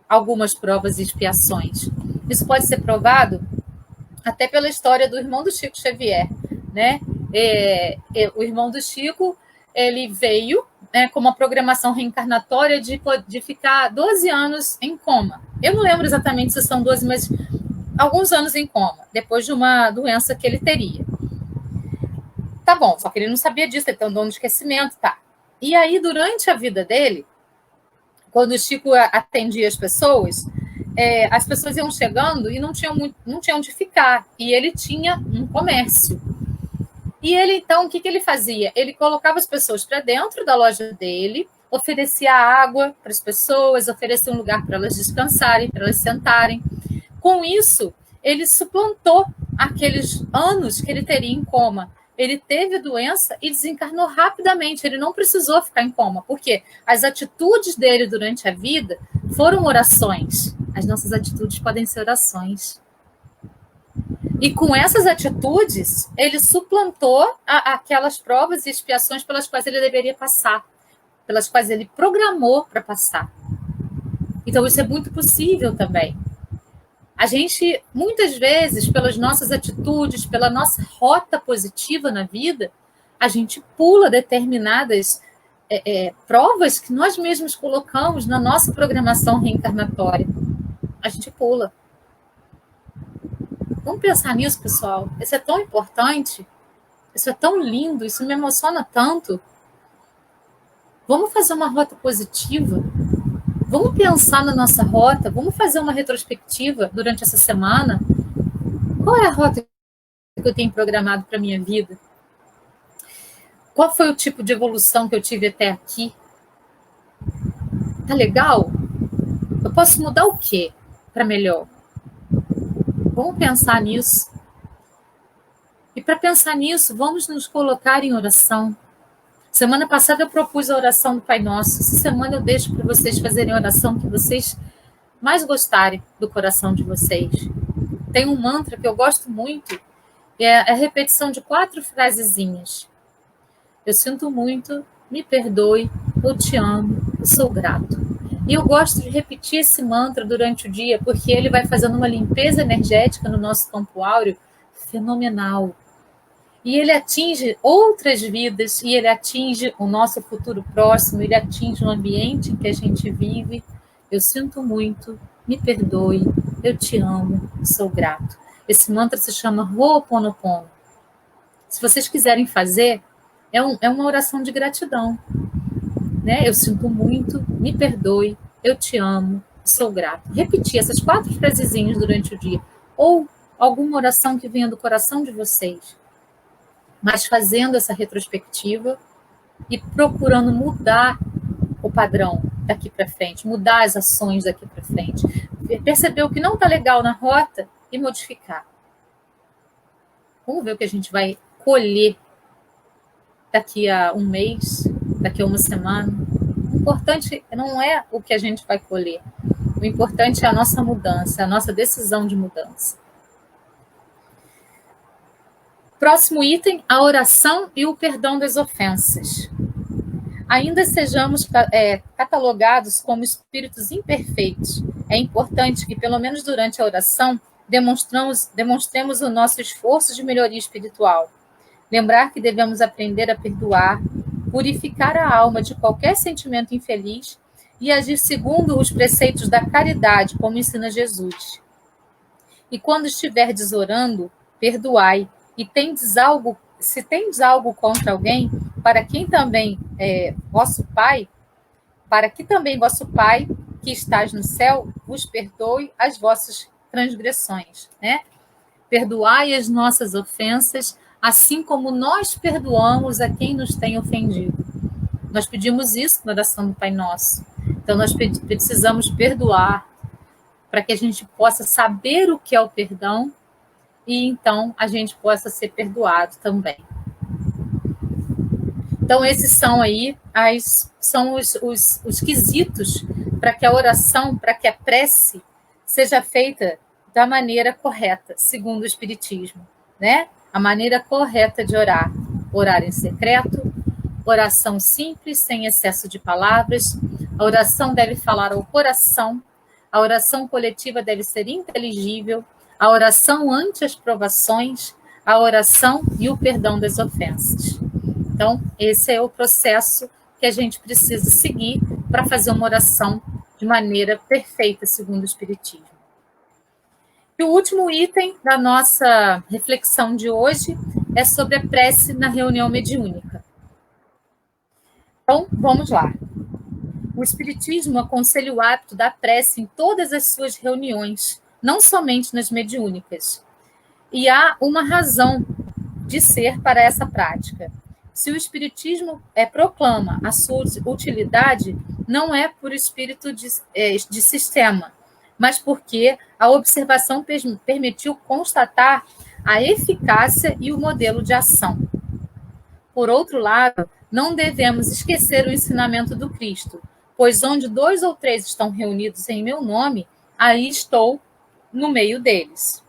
algumas provas e expiações. Isso pode ser provado até pela história do irmão do Chico Xavier, né? O irmão do Chico, ele veio, né, com uma programação reencarnatória de ficar 12 anos em coma. Eu não lembro exatamente se são 12, mas alguns anos em coma, depois de uma doença que ele teria. Tá bom, só que ele não sabia disso, ele tem um dom de esquecimento, tá. E aí, durante a vida dele, quando o Chico atendia as pessoas iam chegando e não tinham onde ficar. E ele tinha um comércio. E ele, então, o que ele fazia? Ele colocava as pessoas para dentro da loja dele, oferecia água para as pessoas, oferecia um lugar para elas descansarem, para elas sentarem. Com isso, ele suplantou aqueles anos que ele teria em coma. Ele teve a doença e desencarnou rapidamente. Ele não precisou ficar em coma, porque as atitudes dele durante a vida foram orações. As nossas atitudes podem ser orações. E com essas atitudes, ele suplantou aquelas provas e expiações pelas quais ele deveria passar, pelas quais ele programou para passar. Então, isso é muito possível também. A gente, muitas vezes, pelas nossas atitudes, pela nossa rota positiva na vida, a gente pula determinadas provas que nós mesmos colocamos na nossa programação reencarnatória. A gente pula. Vamos pensar nisso, pessoal. Isso é tão importante, isso é tão lindo, isso me emociona tanto. Vamos fazer uma rota positiva. Vamos pensar na nossa rota. Vamos fazer uma retrospectiva durante essa semana. Qual é a rota que eu tenho programado para a minha vida? Qual foi o tipo de evolução que eu tive até aqui? Tá legal? Eu posso mudar o quê para melhor? Vamos pensar nisso. E para pensar nisso, vamos nos colocar em oração. Semana passada eu propus a oração do Pai Nosso. Essa semana eu deixo para vocês fazerem a oração que vocês mais gostarem do coração de vocês. Tem um mantra que eu gosto muito, é a repetição de 4 frasezinhas. Eu sinto muito, me perdoe, eu te amo, eu sou grato. E eu gosto de repetir esse mantra durante o dia, porque ele vai fazendo uma limpeza energética no nosso campo áureo fenomenal. E ele atinge outras vidas, e ele atinge o nosso futuro próximo, ele atinge o ambiente em que a gente vive. Eu sinto muito, me perdoe, eu te amo, sou grato. Esse mantra se chama Ho'oponopono. Se vocês quiserem fazer, é uma oração de gratidão. Né? Eu sinto muito, me perdoe, eu te amo, sou grato. Repetir essas 4 frasezinhas durante o dia. Ou alguma oração que venha do coração de vocês. Mas fazendo essa retrospectiva e procurando mudar o padrão daqui para frente, mudar as ações daqui para frente, perceber o que não está legal na rota e modificar. Vamos ver o que a gente vai colher daqui a um mês, daqui a uma semana. O importante não é o que a gente vai colher, o importante é a nossa mudança, a nossa decisão de mudança. Próximo item, a oração e o perdão das ofensas. Ainda sejamos catalogados como espíritos imperfeitos, é importante que, pelo menos durante a oração, demonstremos o nosso esforço de melhoria espiritual. Lembrar que devemos aprender a perdoar, purificar a alma de qualquer sentimento infeliz e agir segundo os preceitos da caridade, como ensina Jesus. E quando estiverdes orando, perdoai. E se tendes algo contra alguém, para que também vosso Pai, que estás no céu, vos perdoe as vossas transgressões, né? Perdoai as nossas ofensas, assim como nós perdoamos a quem nos tem ofendido. Nós pedimos isso na oração do Pai Nosso. Então, nós precisamos perdoar para que a gente possa saber o que é o perdão e, então, a gente possa ser perdoado também. Então, esses são aí os quesitos para que a oração, para que a prece seja feita da maneira correta, segundo o Espiritismo, né? A maneira correta de orar. Orar em secreto, oração simples, sem excesso de palavras. A oração deve falar ao coração. A oração coletiva deve ser inteligível. A oração ante as provações. A oração e o perdão das ofensas. Então, esse é o processo que a gente precisa seguir para fazer uma oração de maneira perfeita, segundo o Espiritismo. E o último item da nossa reflexão de hoje é sobre a prece na reunião mediúnica. Então, vamos lá. O Espiritismo aconselha o hábito da prece em todas as suas reuniões, não somente nas mediúnicas. E há uma razão de ser para essa prática. Se o Espiritismo proclama a sua utilidade, não é por espírito de sistema, mas porque a observação permitiu constatar a eficácia e o modelo de ação. Por outro lado, não devemos esquecer o ensinamento do Cristo, pois onde 2 ou 3 estão reunidos em meu nome, aí estou no meio deles.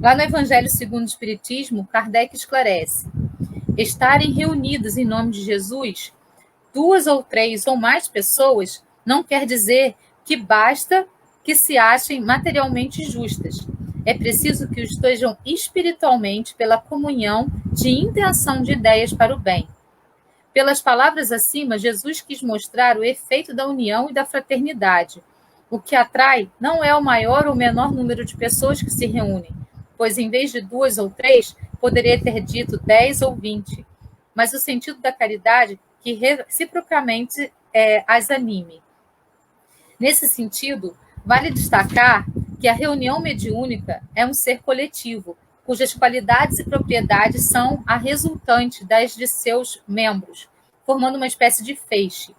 Lá no Evangelho segundo o Espiritismo, Kardec esclarece: estarem reunidos em nome de Jesus, 2 ou 3 ou mais pessoas, não quer dizer que basta que se achem materialmente justas. É preciso que estejam espiritualmente pela comunhão de intenção de ideias para o bem. Pelas palavras acima, Jesus quis mostrar o efeito da união e da fraternidade. O que atrai não é o maior ou menor número de pessoas que se reúnem, pois em vez de 2 ou 3, poderia ter dito 10 ou 20, mas o sentido da caridade que reciprocamente as anime. Nesse sentido, vale destacar que a reunião mediúnica é um ser coletivo, cujas qualidades e propriedades são a resultante das de seus membros, formando uma espécie de feixe.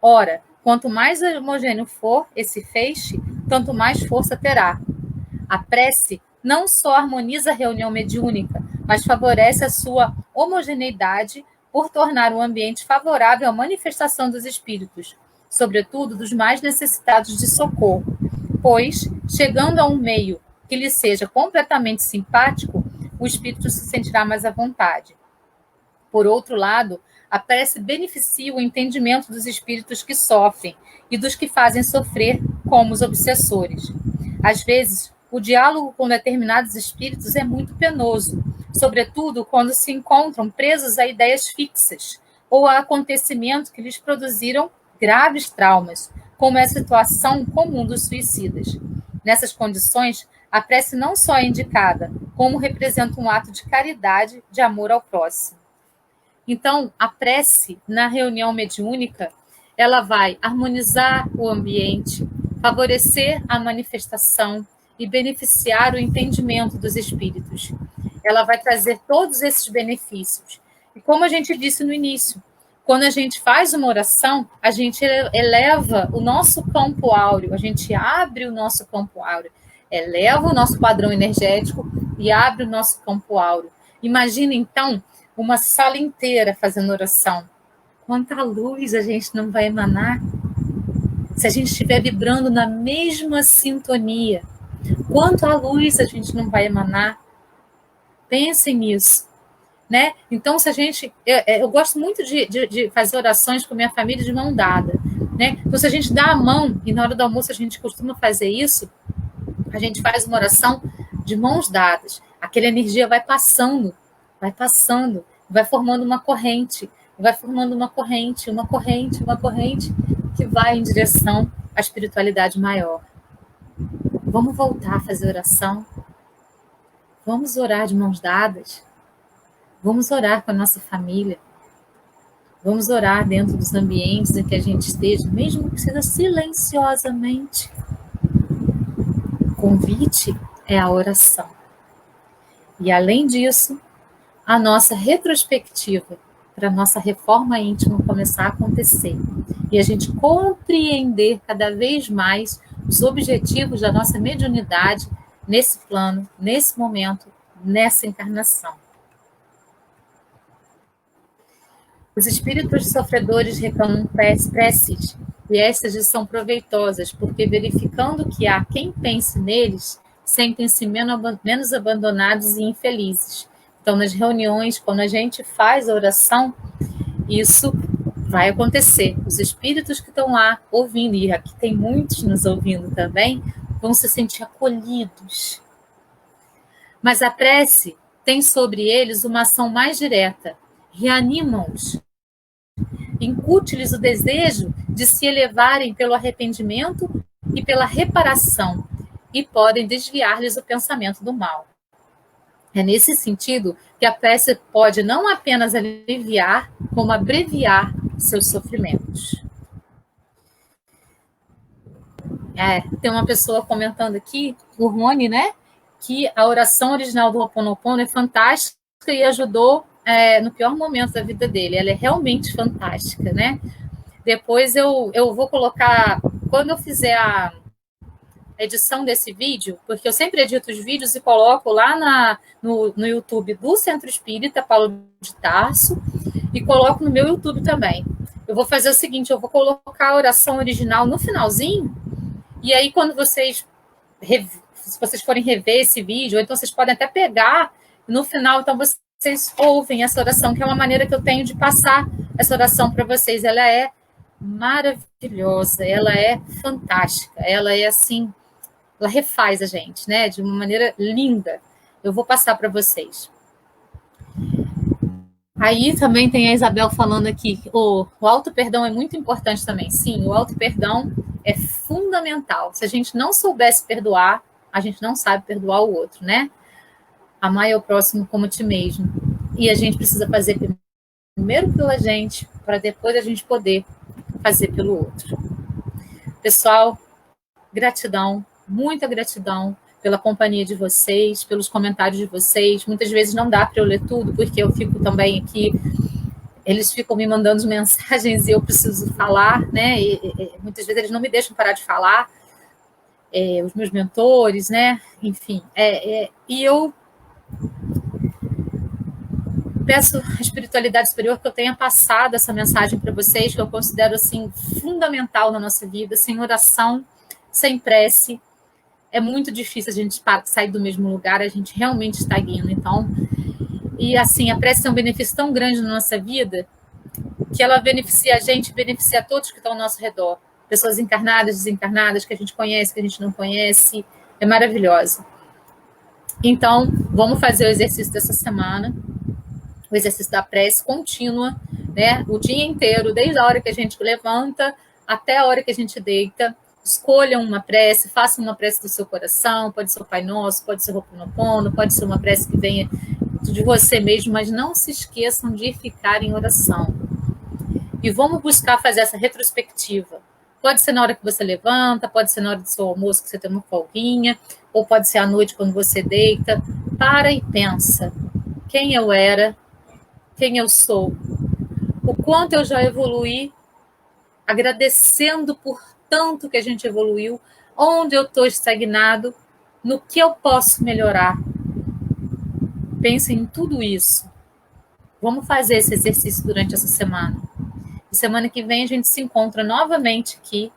Ora, quanto mais homogêneo for esse feixe, tanto mais força terá. A prece não só harmoniza a reunião mediúnica, mas favorece a sua homogeneidade por tornar um ambiente favorável à manifestação dos espíritos, sobretudo dos mais necessitados de socorro, pois, chegando a um meio que lhe seja completamente simpático, o espírito se sentirá mais à vontade. Por outro lado, a prece beneficia o entendimento dos espíritos que sofrem e dos que fazem sofrer, como os obsessores. Às vezes, o diálogo com determinados espíritos é muito penoso, sobretudo quando se encontram presos a ideias fixas ou a acontecimentos que lhes produziram graves traumas, como é a situação comum dos suicidas. Nessas condições, a prece não só é indicada, como representa um ato de caridade, de amor ao próximo. Então, a prece na reunião mediúnica, ela vai harmonizar o ambiente, favorecer a manifestação e beneficiar o entendimento dos espíritos. Ela vai trazer todos esses benefícios. E como a gente disse no início, quando a gente faz uma oração, a gente eleva o nosso campo áureo, a gente abre o nosso campo áureo, eleva o nosso padrão energético e abre o nosso campo áureo. Imagina, então, uma sala inteira fazendo oração. Quanta luz a gente não vai emanar se a gente estiver vibrando na mesma sintonia. Quanta luz a gente não vai emanar. Pensem nisso. Né? Então, se a gente... Eu gosto muito de fazer orações com minha família de mão dada. Né? Então, se a gente dá a mão, e na hora do almoço a gente costuma fazer isso, a gente faz uma oração de mãos dadas. Aquela energia vai passando, vai formando uma corrente, que vai em direção à espiritualidade maior. Vamos voltar a fazer oração? Vamos orar de mãos dadas? Vamos orar com a nossa família? Vamos orar dentro dos ambientes em que a gente esteja, mesmo que seja silenciosamente. O convite é a oração. E, além disso, a nossa retrospectiva para a nossa reforma íntima começar a acontecer. E a gente compreender cada vez mais os objetivos da nossa mediunidade nesse plano, nesse momento, nessa encarnação. Os espíritos sofredores reclamam preces, e estas lhes são proveitosas, porque verificando que há quem pense neles, sentem-se menos abandonados e infelizes. Então, nas reuniões, quando a gente faz a oração, isso vai acontecer. Os espíritos que estão lá ouvindo, e aqui tem muitos nos ouvindo também, vão se sentir acolhidos. Mas a prece tem sobre eles uma ação mais direta. Reanimam-os. Incute-lhes o desejo de se elevarem pelo arrependimento e pela reparação, e podem desviar-lhes o pensamento do mal. É nesse sentido que a prece pode não apenas aliviar, como abreviar seus sofrimentos. Tem uma pessoa comentando aqui, o Rony, né, que a oração original do Ho'oponopono é fantástica e ajudou no pior momento da vida dele. Ela é realmente fantástica, né? Depois eu vou colocar, quando eu fizer a edição desse vídeo, porque eu sempre edito os vídeos e coloco lá no YouTube do Centro Espírita Paulo de Tarso e coloco no meu YouTube também. Eu vou fazer o seguinte, eu vou colocar a oração original no finalzinho, e aí quando se vocês forem rever esse vídeo, ou então vocês podem até pegar no final, então vocês ouvem essa oração, que é uma maneira que eu tenho de passar essa oração para vocês. Ela é maravilhosa, ela é fantástica, ela é assim, ela refaz a gente, né? De uma maneira linda. Eu vou passar para vocês. Aí também tem a Isabel falando aqui, o auto-perdão é muito importante também. Sim, o auto-perdão é fundamental. Se a gente não soubesse perdoar, a gente não sabe perdoar o outro, né? Amar é o próximo como a ti mesmo. E a gente precisa fazer primeiro pela gente, para depois a gente poder fazer pelo outro. Pessoal, gratidão, muita gratidão pela companhia de vocês, pelos comentários de vocês. Muitas vezes não dá para eu ler tudo, porque eu fico também aqui, eles ficam me mandando mensagens e eu preciso falar, né? E muitas vezes eles não me deixam parar de falar, os meus mentores, né? Enfim, e eu peço à espiritualidade superior que eu tenha passado essa mensagem para vocês, que eu considero assim fundamental na nossa vida. Sem oração, sem prece, é muito difícil a gente sair do mesmo lugar, a gente realmente estagna. Então, e assim, a prece tem um benefício tão grande na nossa vida, que ela beneficia a gente, beneficia todos que estão ao nosso redor. Pessoas encarnadas, desencarnadas, que a gente conhece, que a gente não conhece. É maravilhosa. Então, vamos fazer o exercício dessa semana, o exercício da prece contínua, né? O dia inteiro, desde a hora que a gente levanta até a hora que a gente deita. Escolham uma prece, façam uma prece do seu coração, pode ser o Pai Nosso, pode ser o Ho'oponopono, pode ser uma prece que venha de você mesmo, mas não se esqueçam de ficar em oração. E vamos buscar fazer essa retrospectiva. Pode ser na hora que você levanta, pode ser na hora do seu almoço que você tem uma folguinha, ou pode ser à noite quando você deita. Para e pensa. Quem eu era, quem eu sou, o quanto eu já evoluí, agradecendo por tanto que a gente evoluiu, onde eu estou estagnado, no que eu posso melhorar. Pensem em tudo isso. Vamos fazer esse exercício durante essa semana. E semana que vem a gente se encontra novamente aqui,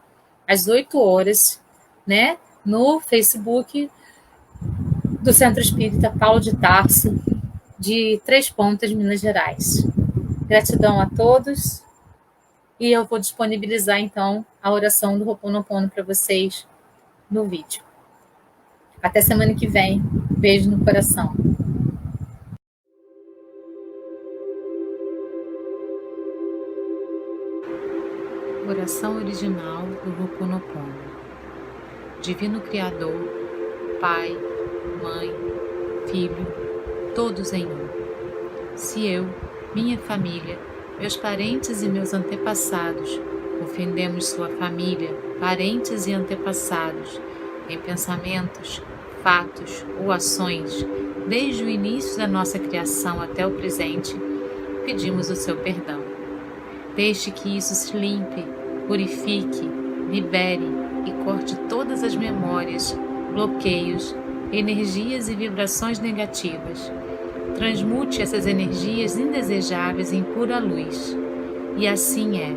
às 8 horas, né, no Facebook do Centro Espírita Paulo de Tarso, de Três Pontas, Minas Gerais. Gratidão a todos. E eu vou disponibilizar, então, a oração do Ho'oponopono para vocês no vídeo. Até semana que vem. Beijo no coração. Oração original do Ho'oponopono. Divino Criador, Pai, Mãe, Filho, todos em um. Se eu, minha família, meus parentes e meus antepassados ofendemos sua família, parentes e antepassados, em pensamentos, fatos ou ações, desde o início da nossa criação até o presente, pedimos o seu perdão. Deixe que isso se limpe, purifique, libere e corte todas as memórias, bloqueios, energias e vibrações negativas. Transmute essas energias indesejáveis em pura luz. E assim é.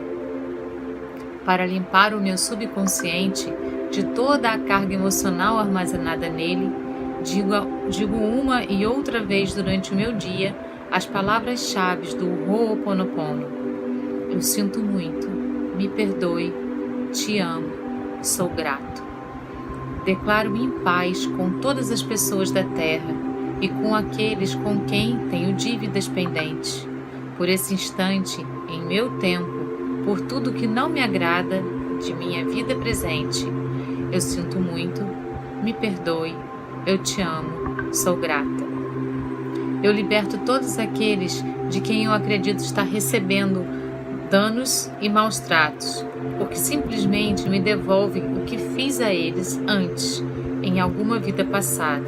Para limpar o meu subconsciente de toda a carga emocional armazenada nele, digo uma e outra vez durante o meu dia as palavras-chave do Ho'oponopono. Eu sinto muito, me perdoe, te amo, sou grato. Declaro em paz com todas as pessoas da Terra e com aqueles com quem tenho dívidas pendentes. Por esse instante, em meu tempo, por tudo que não me agrada de minha vida presente. Eu sinto muito, me perdoe, eu te amo, sou grata. Eu liberto todos aqueles de quem eu acredito estar recebendo danos e maus tratos, porque simplesmente me devolvem o que fiz a eles antes, em alguma vida passada.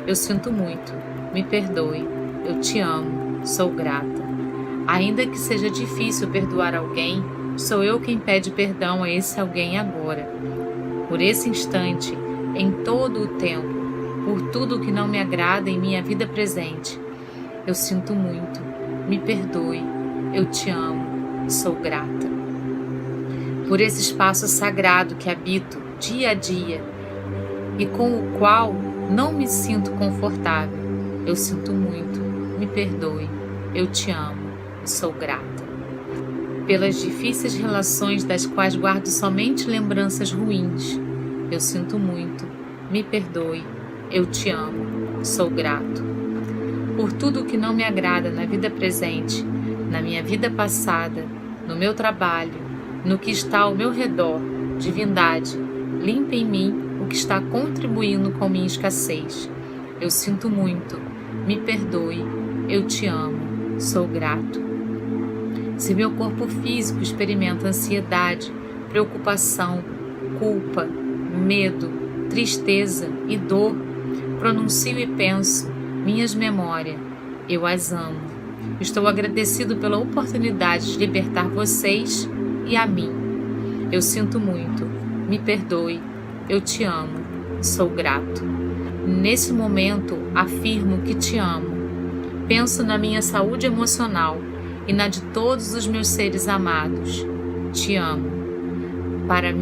Eu sinto muito, me perdoe, eu te amo, sou grata. Ainda que seja difícil perdoar alguém, sou eu quem pede perdão a esse alguém agora. Por esse instante, em todo o tempo, por tudo que não me agrada em minha vida presente. Eu sinto muito, me perdoe, eu te amo, sou grata. Por esse espaço sagrado que habito dia a dia e com o qual não me sinto confortável. Eu sinto muito, me perdoe, eu te amo, sou grata. Pelas difíceis relações das quais guardo somente lembranças ruins. Eu sinto muito, me perdoe, eu te amo, sou grato. Por tudo que não me agrada na vida presente, na minha vida passada, no meu trabalho, no que está ao meu redor, divindade, limpa em mim o que está contribuindo com minha escassez. Eu sinto muito, me perdoe, eu te amo, sou grato. Se meu corpo físico experimenta ansiedade, preocupação, culpa, medo, tristeza e dor, pronuncio e penso, minhas memórias, eu as amo. Estou agradecido pela oportunidade de libertar vocês e a mim. Eu sinto muito, me perdoe, eu te amo, sou grato. Nesse momento, afirmo que te amo. Penso na minha saúde emocional e na de todos os meus seres amados. Te amo. Para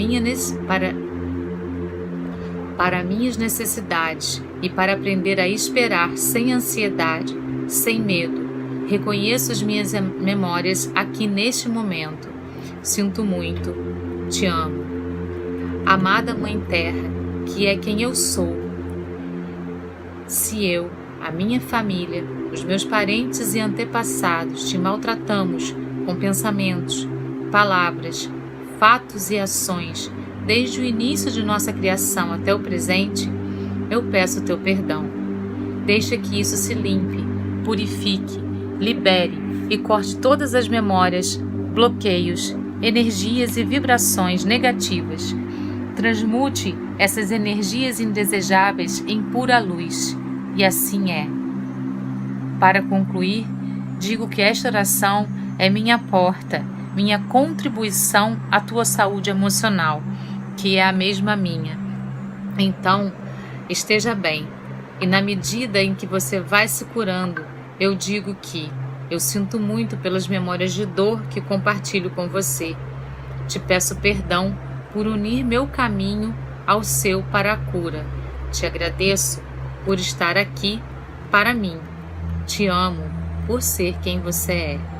minhas necessidades e para aprender a esperar sem ansiedade, sem medo, reconheço as minhas memórias aqui neste momento. Sinto muito. Te amo. Amada Mãe Terra, que é quem eu sou, se eu, a minha família, os meus parentes e antepassados te maltratamos com pensamentos, palavras, fatos e ações desde o início de nossa criação até o presente, eu peço teu perdão. Deixa que isso se limpe, purifique, libere e corte todas as memórias, bloqueios, energias e vibrações negativas. Transmute essas energias indesejáveis em pura luz. E assim é. Para concluir, digo que esta oração é minha porta, minha contribuição à tua saúde emocional, que é a mesma minha. Então, esteja bem. E na medida em que você vai se curando, eu digo que eu sinto muito pelas memórias de dor que compartilho com você. Te peço perdão por unir meu caminho ao seu para a cura. Te agradeço por estar aqui para mim. Te amo por ser quem você é.